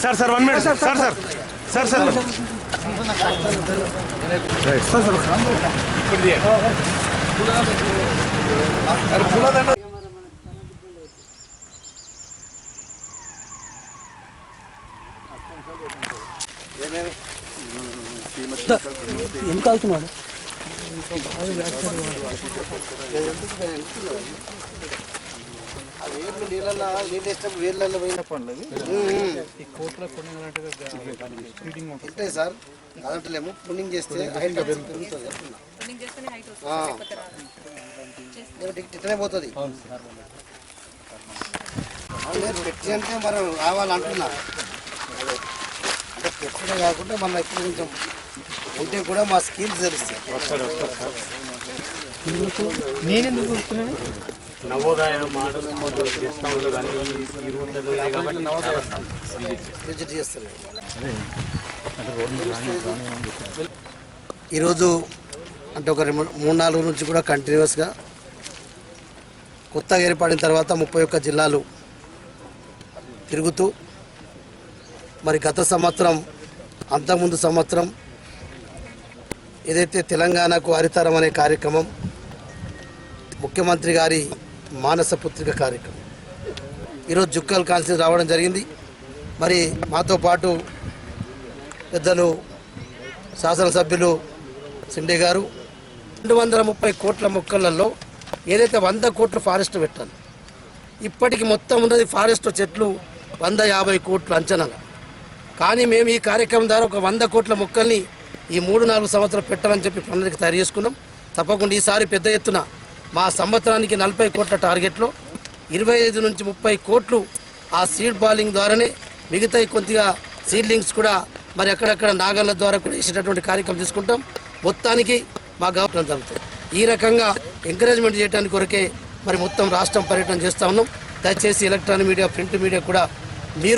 Sir sir 1 minute sir sir sir sir sir ఎంత అవుతున్నాడు ఉంటాయి సార్ అదంటలేము పుణ్యం చేస్తే ఇట్లనే పోతుంది పెట్టి అంటే మనం రావాలంటున్నా అంటే పెట్టడం కాకుండా మన ఇప్పుడు కొంచెం ఉంటే కూడా మా స్కీమ్స్ తెలుస్తాయి. నేనెందుకు చూస్తున్నాను నవోదయ విజిట్ చేస్తారు. ఈరోజు అంటే ఒక 3-4 నుంచి కూడా కంటిన్యూస్గా కొత్తగా ఏర్పడిన తర్వాత 31 జిల్లాలు తిరుగుతూ మరి గత సంవత్సరం అంతకుముందు సంవత్సరం ఏదైతే తెలంగాణకు హరితరం అనే కార్యక్రమం ముఖ్యమంత్రి గారి మానస పుత్రిక కార్యక్రమం ఈరోజు జుక్కల్ కాన్సెన్స్ రావడం జరిగింది. మరి మాతో పాటు పెద్దలు శాసనసభ్యులు సిండే గారు 230 కోట్ల మొక్కలలో ఏదైతే 100 కోట్ల ఫారెస్ట్ పెట్టాలి, ఇప్పటికి మొత్తం ఉన్నది ఫారెస్ట్ చెట్లు 150 కోట్లు అంచనాలు. కానీ మేము ఈ కార్యక్రమం ద్వారా ఒక 100 కోట్ల మొక్కల్ని ఈ 3-4 సంవత్సరాలు పెట్టాలని చెప్పి ప్రణాళిక తయారు చేసుకున్నాం. తప్పకుండా ఈసారి పెద్ద ఎత్తున మా సంవత్సరానికి 40 కోట్ల టార్గెట్లో 25 నుంచి 30 కోట్లు ఆ సీడ్ బాలింగ్ ద్వారానే మిగతా కొద్దిగా సీడ్లింగ్స్ కూడా మరి అక్కడక్కడ నాగళ్ళ ద్వారా కూడా వేసేటటువంటి కార్యక్రమం తీసుకుంటాం. మొత్తానికి మా గవర్నమెంట్ జరుగుతుంది. ఈ రకంగా ఎంకరేజ్మెంట్ చేయడానికి కొరకే మరి మొత్తం రాష్ట్రం పర్యటన చేస్తూ ఉన్నాం. దయచేసి ఎలక్ట్రానిక్ మీడియా, ప్రింట్ మీడియా కూడా మీరు